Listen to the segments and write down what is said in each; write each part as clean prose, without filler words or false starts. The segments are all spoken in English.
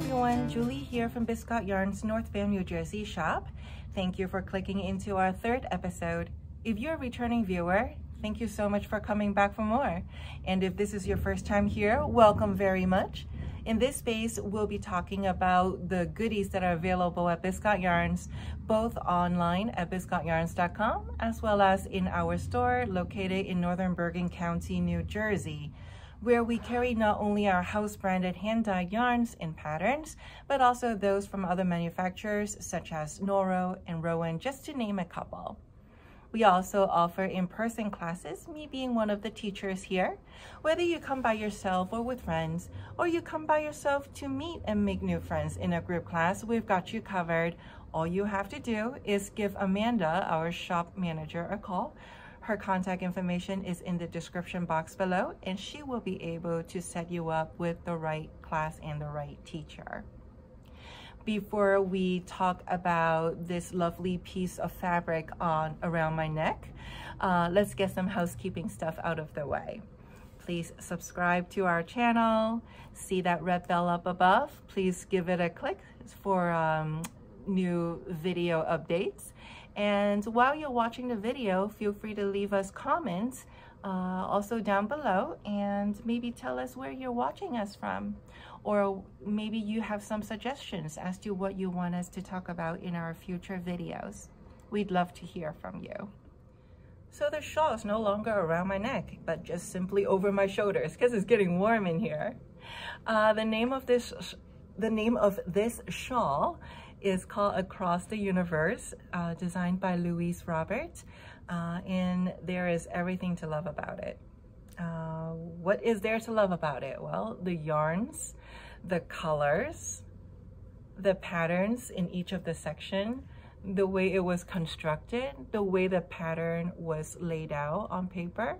everyone, Julie here from Biscott Yarns North Van, New Jersey shop. Thank you for clicking into our third episode. If you're a returning viewer, thank you so much for coming back for more. And if this is your first time here, welcome very much. In this space, we'll be talking about the goodies that are available at Biscott Yarns, both online at biscottyarns.com, as well as in our store located in Northern Bergen County, New Jersey, where we carry not only our house-branded hand-dyed yarns and patterns, but also those from other manufacturers such as Noro and Rowan, just to name a couple. We also offer in-person classes, me being one of the teachers here. Whether you come by yourself or with friends, or you come by yourself to meet and make new friends in a group class, we've got you covered. All you have to do is give Amanda, our shop manager, a call. Her contact information is in the description box below, and she will be able to set you up with the right class and the right teacher. Before we talk about this lovely piece of fabric around my neck, let's get some housekeeping stuff out of the way. Please subscribe to our channel. See that red bell up above? Please give it a click for new video updates. And while you're watching the video, feel free to leave us comments also down below, and maybe tell us where you're watching us from. Or maybe you have some suggestions as to what you want us to talk about in our future videos. We'd love to hear from you. So the shawl is no longer around my neck, but just simply over my shoulders because it's getting warm in here. The name of this shawl is called Across the Universe, designed by Louise Robert, and there is everything to love about it. What is there to love about it? Well, the yarns, the colors, the patterns in each of the section, the way it was constructed, the way the pattern was laid out on paper,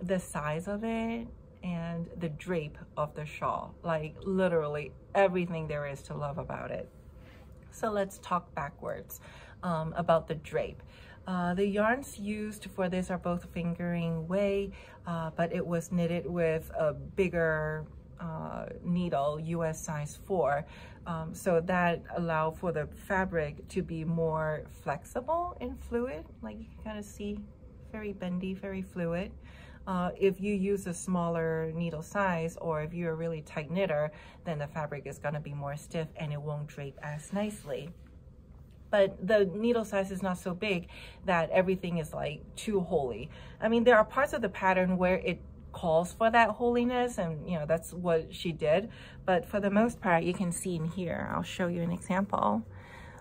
the size of it, and the drape of the shawl. Like literally everything there is to love about it. So let's talk backwards about the drape. The yarns used for this are both fingering way, but it was knitted with a bigger needle, US size 4, so that allowed for the fabric to be more flexible and fluid. Like you can kind of see, very bendy, very fluid. If you use a smaller needle size, or if you're a really tight knitter, then the fabric is going to be more stiff and it won't drape as nicely. But the needle size is not so big that everything is like too holy. I mean, there are parts of the pattern where it calls for that holiness, and you know, that's what she did. But for the most part, you can see in here, I'll show you an example.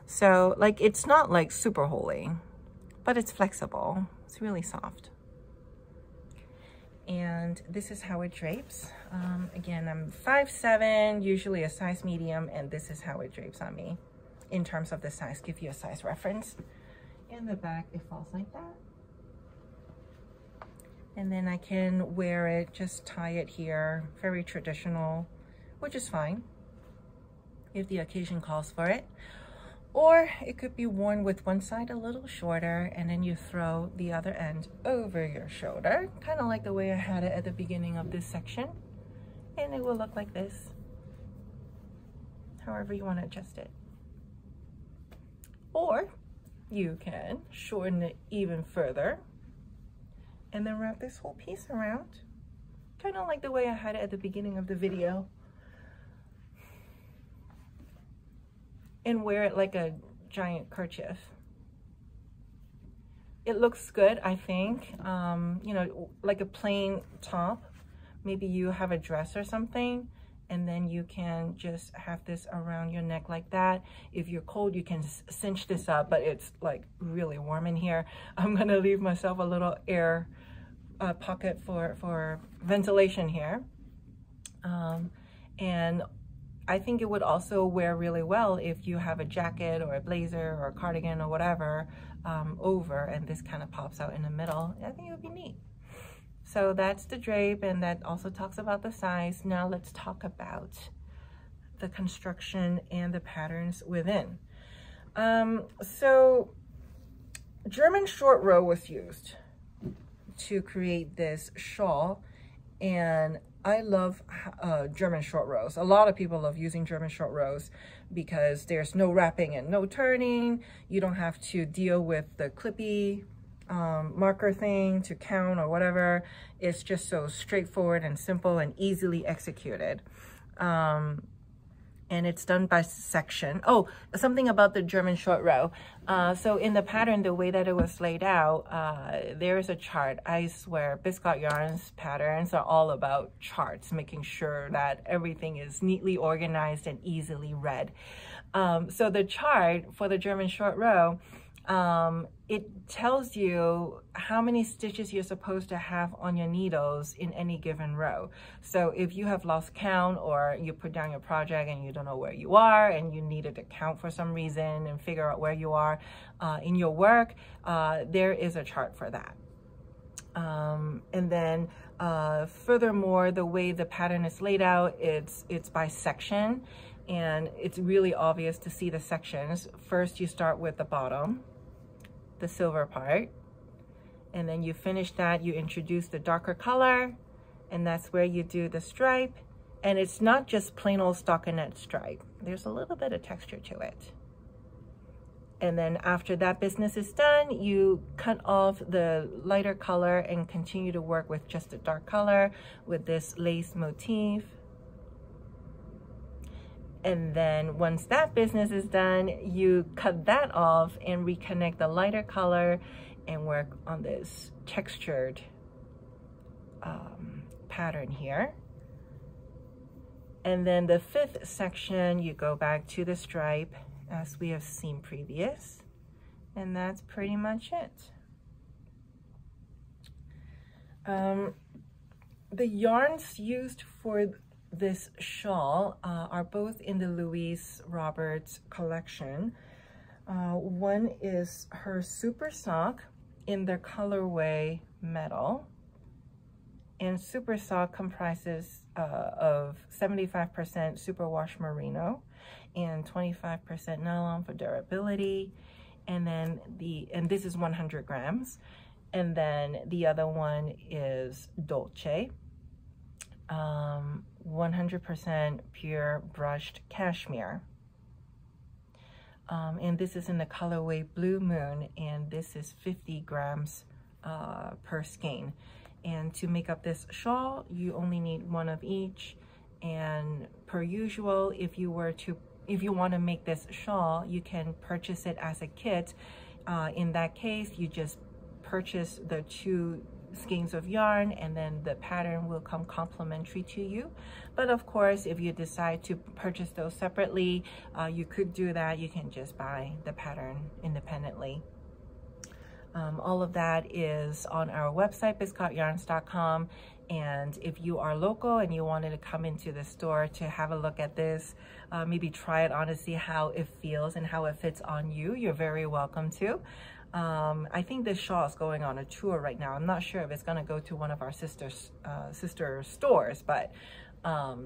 So like, it's not like super holy, but it's flexible. It's really soft. And this is how it drapes. Again, I'm 5'7", usually a size medium, and this is how it drapes on me in terms of the size. Give you a size reference. In the back, it falls like that. And then I can wear it, just tie it here, very traditional, which is fine if the occasion calls for it. Or it could be worn with one side a little shorter, and then you throw the other end over your shoulder, kind of like the way I had it at the beginning of this section. And it will look like this, however you want to adjust it. Or you can shorten it even further and then wrap this whole piece around, kind of like the way I had it at the beginning of the video, and wear it like a giant kerchief. It looks good, I think. You know, like a plain top. Maybe you have a dress or something, and then you can just have this around your neck like that. If you're cold, you can cinch this up, but it's like really warm in here. I'm gonna leave myself a little air pocket for ventilation here. And I think it would also wear really well if you have a jacket or a blazer or a cardigan or whatever over, and this kind of pops out in the middle. I think it would be neat. So that's the drape, and that also talks about the size. Now let's talk about the construction and the patterns within. So German short row was used to create this shawl, and I love German short rows. A lot of people love using German short rows because there's no wrapping and no turning. You don't have to deal with the clippy marker thing to count or whatever. It's just so straightforward and simple and easily executed. And it's done by section. Oh, something about the German short row. So in the pattern, the way that it was laid out, there is a chart. I swear, Biscotte Yarns patterns are all about charts, making sure that everything is neatly organized and easily read. So the chart for the German short row, it tells you how many stitches you're supposed to have on your needles in any given row. So if you have lost count, or you put down your project and you don't know where you are and you needed to count for some reason and figure out where you are in your work, there is a chart for that. And then furthermore, the way the pattern is laid out, it's by section, and it's really obvious to see the sections. First, you start with the bottom, the silver part, and then you finish that, you introduce the darker color, and that's where you do the stripe. And it's not just plain old stockinette stripe. There's a little bit of texture to it. And then after that business is done, you cut off the lighter color and continue to work with just the dark color with this lace motif. And then once that business is done, you cut that off and reconnect the lighter color and work on this textured pattern here. And then the fifth section, you go back to the stripe as we have seen previous. And that's pretty much it. The yarns used for this shawl are both in the Louise Roberts collection. One is her Super Sock in the colorway metal, and Super Sock comprises of 75% superwash merino and 25% nylon for durability, and then this is 100 grams, and then the other one is Dolce. 100% pure brushed cashmere. And this is in the colorway Blue Moon, and this is 50 grams per skein. And to make up this shawl, you only need one of each. And per usual, if you want to make this shawl, you can purchase it as a kit. In that case, you just purchase the 2 skeins of yarn, and then the pattern will come complimentary to you. But of course, if you decide to purchase those separately, you could do that. You can just buy the pattern independently. All of that is on our website, biscotteyarns.com. And if you are local and you wanted to come into the store to have a look at this, maybe try it on to see how it feels and how it fits on you, you're very welcome to. I think this shawl is going on a tour right now. I'm not sure if it's going to go to one of our sister stores, but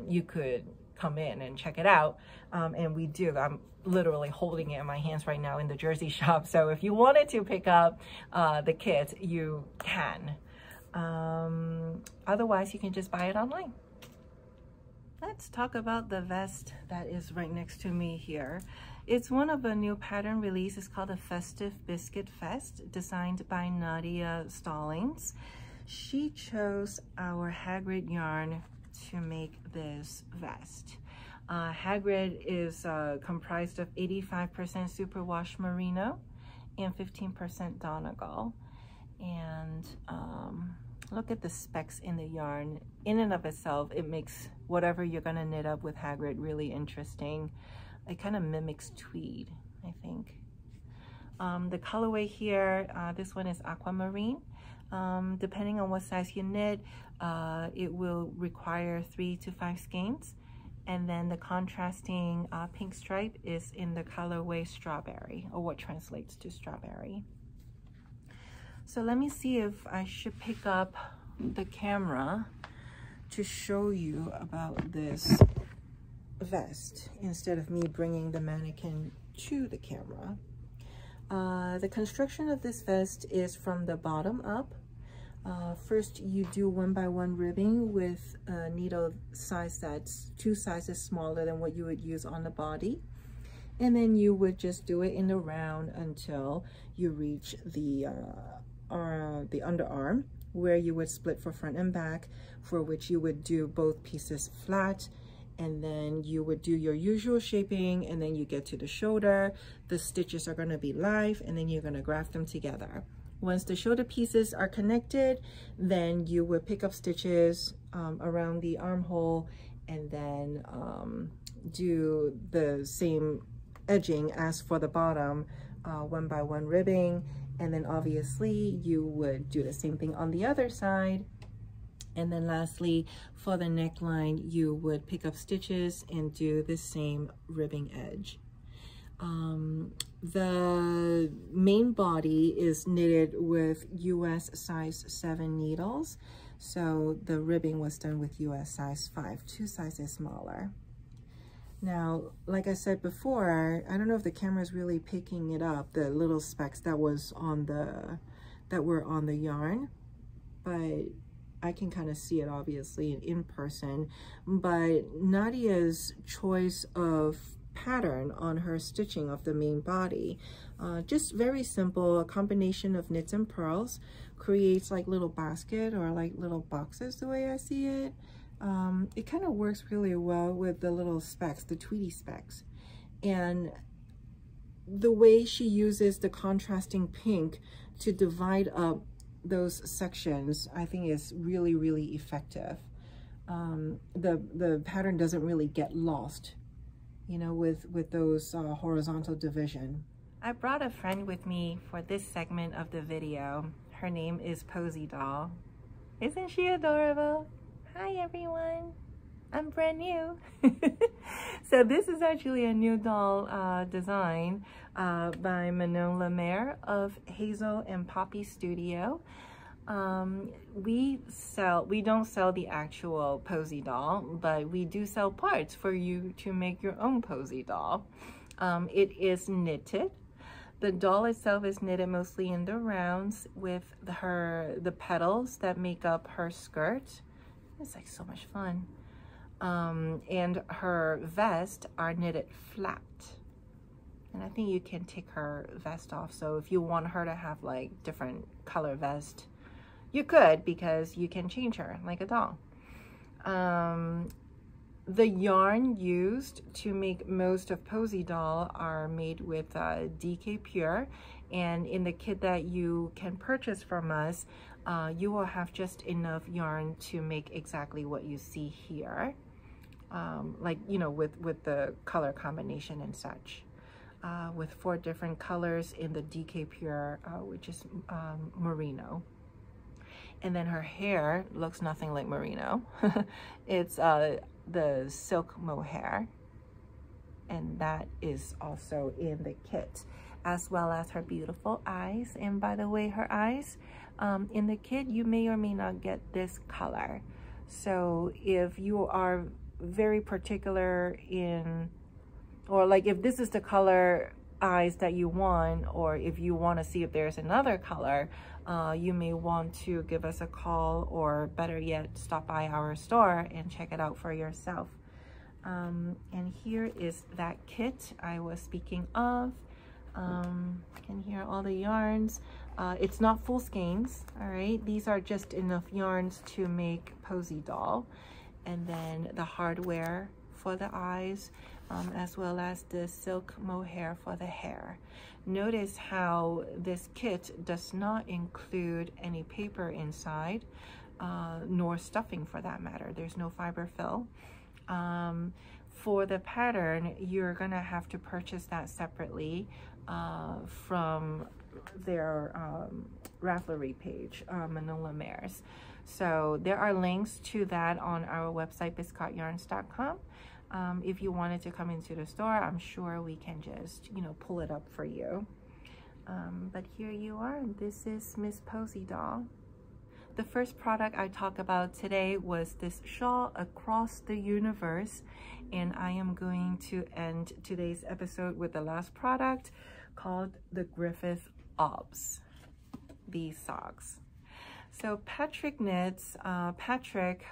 you could come in and check it out. And we do. I'm literally holding it in my hands right now in the Jersey shop. So if you wanted to pick up the kit, you can. Otherwise, you can just buy it online. Let's talk about the vest that is right next to me here. It's one of a new pattern release. It's called a Festive Biscuit Vest, designed by Nadia Stallings. She chose our Hagrid yarn to make this vest. Hagrid is comprised of 85% superwash merino and 15% Donegal. And look at the specks in the yarn. In and of itself, it makes whatever you're gonna knit up with Hagrid really interesting. It kind of mimics tweed, I think. The colorway here, this one is aquamarine. Depending on what size you knit, it will require 3 to 5 skeins. And then the contrasting pink stripe is in the colorway strawberry, or what translates to strawberry. So let me see if I should pick up the camera to show you about this vest instead of me bringing the mannequin to the camera. The construction of this vest is from the bottom up. First, you do 1 by 1 ribbing with a needle size that's 2 sizes smaller than what you would use on the body. And then you would just do it in the round until you reach the underarm, where you would split for front and back, for which you would do both pieces flat, and then you would do your usual shaping, and then you get to the shoulder. The stitches are going to be live, and then you're going to graft them together. Once the shoulder pieces are connected, then you would pick up stitches around the armhole, and then do the same edging as for the bottom, 1 by 1 ribbing, and then obviously you would do the same thing on the other side. And then lastly, for the neckline, you would pick up stitches and do the same ribbing edge. The main body is knitted with US size 7 needles, so the ribbing was done with US size 5, 2 sizes smaller. Now, like I said before, I don't know if the camera is really picking it up, the little specks that were on the yarn, but I can kind of see it obviously in person. But Nadia's choice of pattern on her stitching of the main body, just very simple, a combination of knits and purls, creates like little basket or like little boxes the way I see it. It kind of works really well with the little specks, the Tweety specks. And the way she uses the contrasting pink to divide up those sections, I think is really, really effective. The pattern doesn't really get lost, you know, with those horizontal division. I brought a friend with me for this segment of the video. Her name is Posy Doll. Isn't she adorable? Hi everyone, I'm brand new. So this is actually a new doll design by Manon Lemaire of Hazel and Poppy Studio. We don't sell the actual Posy doll, but we do sell parts for you to make your own Posy doll. It is knitted. The doll itself is knitted mostly in the rounds with the petals that make up her skirt. It's like so much fun. And her vest are knitted flat. And I think you can take her vest off. So if you want her to have like different color vest, you could, because you can change her like a doll. The yarn used to make most of Posy Doll are made with DK Pure. And in the kit that you can purchase from us, you will have just enough yarn to make exactly what you see here, like, you know, with the color combination and such, with 4 different colors in the DK Pure, which is merino. And then her hair looks nothing like merino. It's the silk mohair, and that is also in the kit, as well as her beautiful eyes. And by the way, her eyes, in the kit, you may or may not get this color. So if you are very particular in, or like if this is the color eyes that you want, or if you want to see if there's another color, you may want to give us a call, or better yet, stop by our store and check it out for yourself. And here is that kit I was speaking of. And here are all the yarns. It's not full skeins, all right? These are just enough yarns to make Posy Doll. And then the hardware for the eyes, as well as the silk mohair for the hair. Notice how this kit does not include any paper inside, nor stuffing for that matter. There's no fiber fill. For the pattern, you're gonna have to purchase that separately from their Ravelry page, Manon Lemaire's. So there are links to that on our website, BiscotteYarns.com. If you wanted to come into the store, I'm sure we can just, you know, pull it up for you. But here you are. This is Miss Posy Doll. The first product I talked about today was this shawl across the universe, and I am going to end today's episode with the last product called the Griffith Obs, these socks. So Patrick Knits, Patrick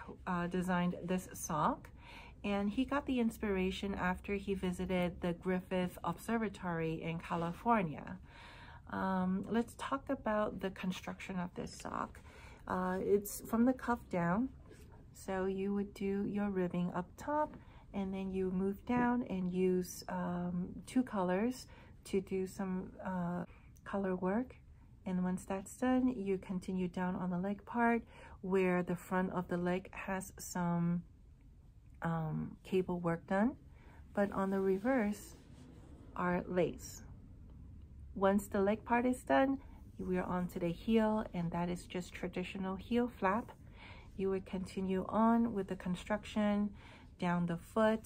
designed this sock, and he got the inspiration after he visited the Griffith Observatory in California. Let's talk about the construction of this sock. It's from the cuff down. So you would do your ribbing up top, and then you move down and use 2 colors to do some color work. And once that's done, you continue down on the leg part where the front of the leg has some cable work done, but on the reverse are lace. Once the leg part is done, we are on to the heel, and that is just traditional heel flap. You would continue on with the construction down the foot.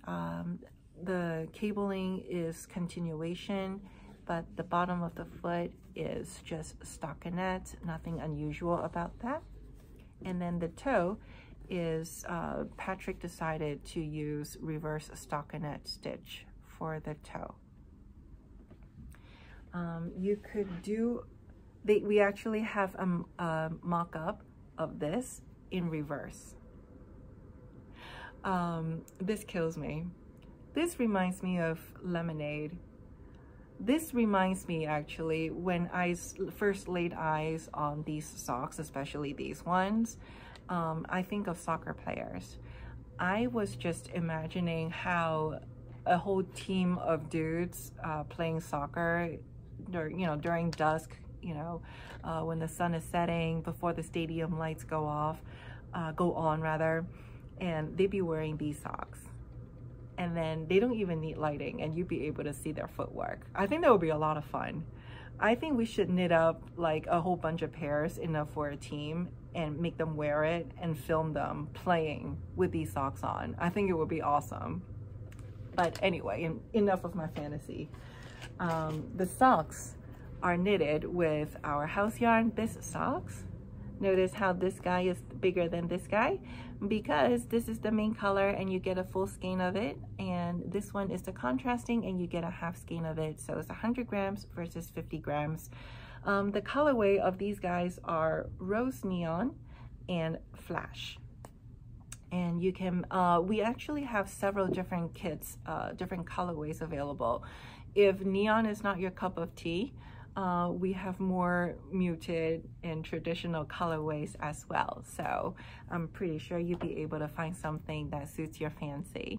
The cabling is continuation, but the bottom of the foot is just stockinette, nothing unusual about that. And then the toe is, Patrick decided to use reverse stockinette stitch for the toe. You could do, we actually have a mock-up of this in reverse. This kills me. This reminds me of Lemonade. This reminds me actually when I first laid eyes on these socks, especially these ones, I think of soccer players. I was just imagining how a whole team of dudes playing soccer, during dusk, when the sun is setting, before the stadium lights go on rather, and they'd be wearing these socks. And then they don't even need lighting, and you'd be able to see their footwork. I think that would be a lot of fun. I think we should knit up like a whole bunch of pairs, enough for a team, and make them wear it and film them playing with these socks on. I think it would be awesome. But anyway, enough of my fantasy. The socks are knitted with our house yarn Bisque socks. Notice how this guy is bigger than this guy, because this is the main color and you get a full skein of it, and this one is the contrasting and you get a half skein of it. So it's 100 grams versus 50 grams. The colorway of these guys are Rose Neon and Flash. And you can, we actually have several different kits, different colorways available. If neon is not your cup of tea, we have more muted and traditional colorways as well. So I'm pretty sure you'll be able to find something that suits your fancy.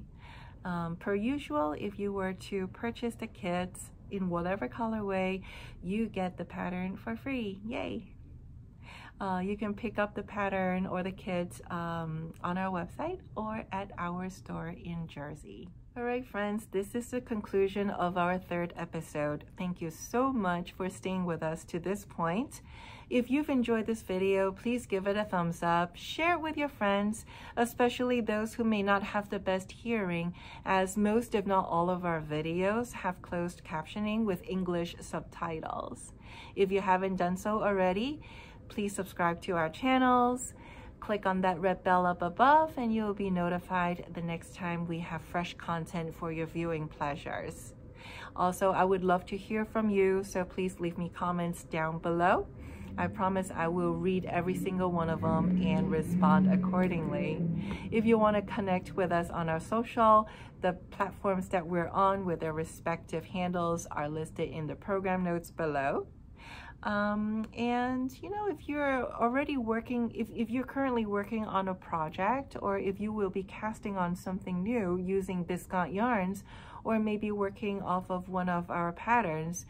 Per usual, if you were to purchase the kits in whatever colorway, you get the pattern for free. Yay! You can pick up the pattern or the kits on our website or at our store in Jersey. All right, friends, this is the conclusion of our 3rd episode. Thank you so much for staying with us to this point. If you've enjoyed this video, please give it a thumbs up, share it with your friends, especially those who may not have the best hearing, as most, if not all, of our videos have closed captioning with English subtitles. If you haven't done so already, please subscribe to our channels. Click on that red bell up above and you'll be notified the next time we have fresh content for your viewing pleasures. Also, I would love to hear from you, so please leave me comments down below. I promise I will read every single one of them and respond accordingly. If you want to connect with us on our social, the platforms that we're on with their respective handles are listed in the program notes below. And if you're already working, if you're currently working on a project, or if you will be casting on something new using Biscot yarns, or maybe working off of one of our patterns,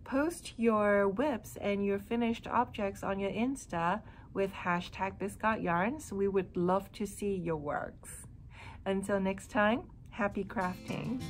post your whips and your finished objects on your Insta with hashtag Biscot yarns. We would love to see your works. Until next time, happy crafting.